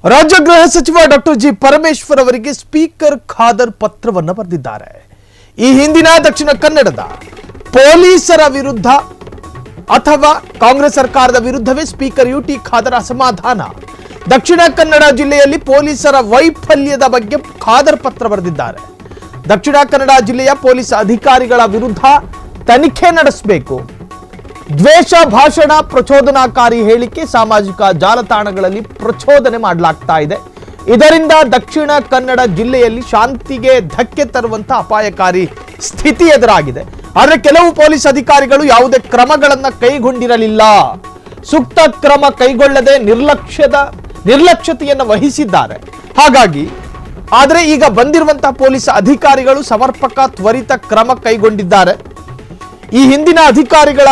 ರಾಜ್ಯ ಗೃಹ ಸಚಿವ ಡಾಕ್ಟರ್ ಜಿ ಪರಮೇಶ್ವರ್ ಅವರಿಗೆ ಸ್ಪೀಕರ್ ಖಾದರ್ ಪತ್ರವನ್ನು ಬರೆದಿದ್ದಾರೆ. ಈ ಹಿಂದಿನ ದಕ್ಷಿಣ ಕನ್ನಡದ ಪೊಲೀಸರ ವಿರುದ್ಧ ಅಥವಾ ಕಾಂಗ್ರೆಸ್ ಸರ್ಕಾರದ ವಿರುದ್ಧವೇ ಸ್ಪೀಕರ್ ಯುಟಿ ಖಾದರ್ ಅಸಮಾಧಾನ. ದಕ್ಷಿಣ ಕನ್ನಡ ಜಿಲ್ಲೆಯಲ್ಲಿ ಪೊಲೀಸರ ವೈಫಲ್ಯದ ಬಗ್ಗೆ ಖಾದರ್ ಪತ್ರ ಬರೆದಿದ್ದಾರೆ. ದಕ್ಷಿಣ ಕನ್ನಡ ಜಿಲ್ಲೆಯ ಪೊಲೀಸ್ ಅಧಿಕಾರಿಗಳ ವಿರುದ್ಧ ತನಿಖೆ ನಡೆಸಬೇಕು. ದ್ವೇಷ ಭಾಷಣ, ಪ್ರಚೋದನಾಕಾರಿ ಹೇಳಿಕೆ ಸಾಮಾಜಿಕ ಜಾಲತಾಣಗಳಲ್ಲಿ ಪ್ರಚೋದನೆ ಮಾಡಲಾಗ್ತಾ ಇದೆ. ಇದರಿಂದ ದಕ್ಷಿಣ ಕನ್ನಡ ಜಿಲ್ಲೆಯಲ್ಲಿ ಶಾಂತಿಗೆ ಧಕ್ಕೆ ತರುವಂತ ಅಪಾಯಕಾರಿ ಸ್ಥಿತಿ ಎದುರಾಗಿದೆ. ಆದರೆ ಕೆಲವು ಪೊಲೀಸ್ ಅಧಿಕಾರಿಗಳು ಯಾವುದೇ ಕ್ರಮಗಳನ್ನು ಕೈಗೊಂಡಿರಲಿಲ್ಲ. ಸೂಕ್ತ ಕ್ರಮ ಕೈಗೊಳ್ಳದೆ ನಿರ್ಲಕ್ಷ್ಯತೆಯನ್ನು ವಹಿಸಿದ್ದಾರೆ. ಹಾಗಾಗಿ ಆದರೆ ಈಗ ಬಂದಿರುವಂತಹ ಪೊಲೀಸ್ ಅಧಿಕಾರಿಗಳು ಸಮರ್ಪಕ ತ್ವರಿತ ಕ್ರಮ ಕೈಗೊಂಡಿದ್ದಾರೆ. ಈ ಹಿಂದಿನ ಅಧಿಕಾರಿಗಳ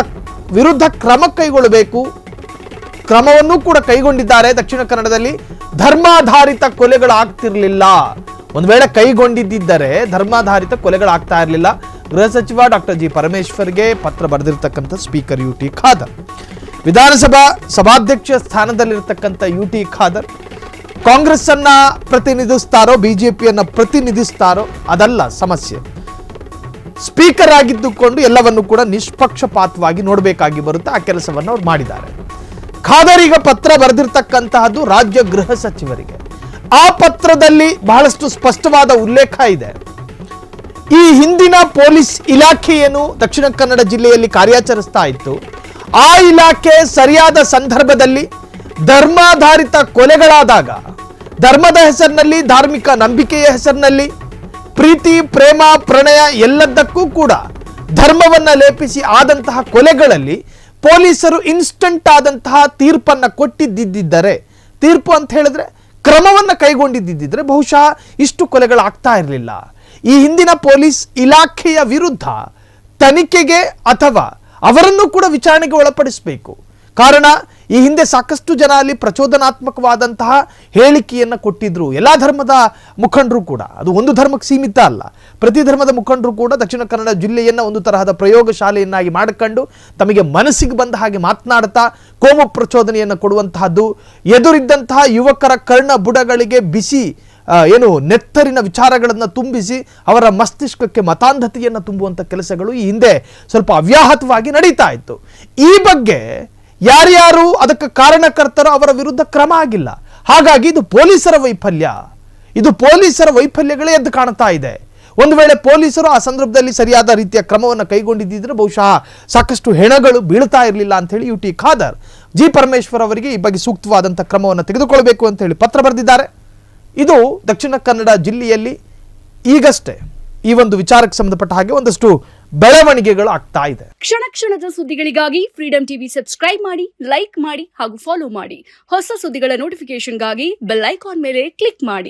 ವಿರುದ್ಧ ಕ್ರಮ ಕೈಗೊಳ್ಳಬೇಕು. ಕ್ರಮವನ್ನು ಕೂಡ ಕೈಗೊಂಡಿದ್ದಾರೆ. ದಕ್ಷಿಣ ಕನ್ನಡದಲ್ಲಿ ಧರ್ಮಾಧಾರಿತ ಕೊಲೆಗಳಾಗ್ತಿರ್ಲಿಲ್ಲ. ಒಂದು ವೇಳೆ ಕೈಗೊಂಡಿದ್ದರೆ ಧರ್ಮಾಧಾರಿತ ಕೊಲೆಗಳಾಗ್ತಾ ಇರಲಿಲ್ಲ. ಗೃಹ ಸಚಿವ ಡಾಕ್ಟರ್ ಜಿ ಪರಮೇಶ್ವರ್ಗೆ ಪತ್ರ ಬರೆದಿರ್ತಕ್ಕಂಥ ಸ್ಪೀಕರ್ ಯುಟಿ ಖಾದರ್, ವಿಧಾನಸಭಾ ಸಭಾಧ್ಯಕ್ಷ ಸ್ಥಾನದಲ್ಲಿರ್ತಕ್ಕಂಥ ಯುಟಿ ಖಾದರ್ ಕಾಂಗ್ರೆಸ್ ಅನ್ನ ಪ್ರತಿನಿಧಿಸ್ತಾರೋ ಬಿಜೆಪಿಯನ್ನ ಪ್ರತಿನಿಧಿಸ್ತಾರೋ ಅದಲ್ಲ ಸಮಸ್ಯೆ. ಸ್ಪೀಕರ್ ಆಗಿದ್ದುಕೊಂಡು ಎಲ್ಲವನ್ನು ಕೂಡ ನಿಷ್ಪಕ್ಷಪಾತವಾಗಿ ನೋಡಬೇಕಾಗಿ ಬರುತ್ತೆ. ಆ ಕೆಲಸವನ್ನು ಅವ್ರು ಮಾಡಿದ್ದಾರೆ. ಖಾದರ್ ಈಗ ಪತ್ರ ಬರೆದಿರ್ತಕ್ಕಂತಹದ್ದು ರಾಜ್ಯ ಗೃಹ ಸಚಿವರಿಗೆ. ಆ ಪತ್ರದಲ್ಲಿ ಬಹಳಷ್ಟು ಸ್ಪಷ್ಟವಾದ ಉಲ್ಲೇಖ ಇದೆ. ಈ ಹಿಂದಿನ ಪೊಲೀಸ್ ಇಲಾಖೆ ಏನು ದಕ್ಷಿಣ ಕನ್ನಡ ಜಿಲ್ಲೆಯಲ್ಲಿ ಕಾರ್ಯಾಚರಿಸ್ತಾ ಇತ್ತು, ಆ ಇಲಾಖೆ ಸರಿಯಾದ ಸಂದರ್ಭದಲ್ಲಿ ಧರ್ಮಾಧಾರಿತ ಕೊಲೆಗಳಾದಾಗ, ಧರ್ಮದ ಹೆಸರಿನಲ್ಲಿ, ಧಾರ್ಮಿಕ ನಂಬಿಕೆಯ ಹೆಸರಿನಲ್ಲಿ, ಪ್ರೀತಿ, ಪ್ರೇಮ, ಪ್ರಣಯ ಎಲ್ಲದಕ್ಕೂ ಕೂಡ ಧರ್ಮವನ್ನ ಲೇಪಿಸಿ ಆದಂತಹ ಕೊಲೆಗಳಲ್ಲಿ ಪೊಲೀಸರು ಇನ್ಸ್ಟಂಟ್ ಆದಂತಹ ತೀರ್ಪನ್ನ ಕೊಟ್ಟಿದ್ದಿದ್ದರೆ, ತೀರ್ಪು ಅಂತ ಹೇಳಿದ್ರೆ ಕ್ರಮವನ್ನ ಕೈಗೊಂಡಿದ್ದಿದ್ರೆ ಬಹುಶಃ ಇಷ್ಟು ಕೊಲೆಗಳಾಗ್ತಾ ಇರಲಿಲ್ಲ. ಈ ಹಿಂದಿನ ಪೊಲೀಸ್ ಇಲಾಖೆಯ ವಿರುದ್ಧ ತನಿಖೆಗೆ ಅಥವಾ ಅವರನ್ನು ಕೂಡ ವಿಚಾರಣೆಗೆ ಒಳಪಡಿಸಬೇಕು. ಕಾರಣ ಈ ಹಿಂದೆ ಸಾಕಷ್ಟು ಜನ ಅಲ್ಲಿ ಪ್ರಚೋದನಾತ್ಮಕವಾದಂತಹ ಹೇಳಿಕೆಯನ್ನು ಕೊಟ್ಟಿದ್ರು. ಎಲ್ಲ ಧರ್ಮದ ಮುಖಂಡರು ಕೂಡ, ಅದು ಒಂದು ಧರ್ಮಕ್ಕೆ ಸೀಮಿತ ಅಲ್ಲ, ಪ್ರತಿ ಧರ್ಮದ ಮುಖಂಡರು ಕೂಡ ದಕ್ಷಿಣ ಕನ್ನಡ ಜಿಲ್ಲೆಯನ್ನು ಒಂದು ತರಹದ ಪ್ರಯೋಗ ಶಾಲೆಯನ್ನಾಗಿ ಮಾಡಿಕೊಂಡು ತಮಗೆ ಮನಸ್ಸಿಗೆ ಬಂದ ಹಾಗೆ ಮಾತನಾಡ್ತಾ ಕೋಮು ಪ್ರಚೋದನೆಯನ್ನು ಕೊಡುವಂತಹದ್ದು, ಎದುರಿದ್ದಂತಹ ಯುವಕರ ಕರ್ಣ ಬುಡಗಳಿಗೆ ಬಿಸಿ ನೆತ್ತರಿನ ವಿಚಾರಗಳನ್ನು ತುಂಬಿಸಿ ಅವರ ಮಸ್ತಿಷ್ಕಕ್ಕೆ ಮತಾಂಧತೆಯನ್ನು ತುಂಬುವಂಥ ಕೆಲಸಗಳು ಈ ಹಿಂದೆ ಸ್ವಲ್ಪ ಅವ್ಯಾಹತವಾಗಿ ನಡೀತಾ ಇತ್ತು. ಈ ಬಗ್ಗೆ ಯಾರ್ಯಾರು ಅದಕ್ಕೆ ಕಾರಣಕರ್ತರೋ ಅವರ ವಿರುದ್ಧ ಕ್ರಮ ಆಗಿಲ್ಲ. ಹಾಗಾಗಿ ಇದು ಪೊಲೀಸರ ವೈಫಲ್ಯಗಳೇ ಎದ್ದು ಕಾಣ್ತಾ ಇದೆ. ಒಂದು ವೇಳೆ ಪೊಲೀಸರು ಆ ಸಂದರ್ಭದಲ್ಲಿ ಸರಿಯಾದ ರೀತಿಯ ಕ್ರಮವನ್ನು ಕೈಗೊಂಡಿದ್ದರೆ ಬಹುಶಃ ಸಾಕಷ್ಟು ಹೆಣಗಳು ಬೀಳ್ತಾ ಇರಲಿಲ್ಲ ಅಂತ ಹೇಳಿ ಯುಟಿ ಖಾದರ್ ಜಿ ಪರಮೇಶ್ವರ್ ಅವರಿಗೆ ಈ ಬಗ್ಗೆ ಸೂಕ್ತವಾದಂಥ ಕ್ರಮವನ್ನು ತೆಗೆದುಕೊಳ್ಬೇಕು ಅಂತ ಹೇಳಿ ಪತ್ರ ಬರೆದಿದ್ದಾರೆ. ಇದು ದಕ್ಷಿಣ ಕನ್ನಡ ಜಿಲ್ಲೆಯಲ್ಲಿ ಈಗಷ್ಟೇ ಈ ಒಂದು ವಿಚಾರಕ್ಕೆ ಸಂಬಂಧಪಟ್ಟ ಹಾಗೆ ಒಂದಷ್ಟು ಬೆಳವಣಿಗೆಗಳು ಆಗ್ತಾ ಇದೆ. ಕ್ಷಣ ಕ್ಷಣದ ಸುದ್ದಿಗಳಿಗಾಗಿ ಫ್ರೀಡಂ ಟಿವಿ ಸಬ್ಸ್ಕ್ರೈಬ್ ಮಾಡಿ, ಲೈಕ್ ಮಾಡಿ ಹಾಗೂ ಫಾಲೋ ಮಾಡಿ. ಹೊಸ ಸುದ್ದಿಗಳ ನೋಟಿಫಿಕೇಶನ್ಗಾಗಿ ಬೆಲ್ ಐಕಾನ್ ಮೇಲೆ ಕ್ಲಿಕ್ ಮಾಡಿ.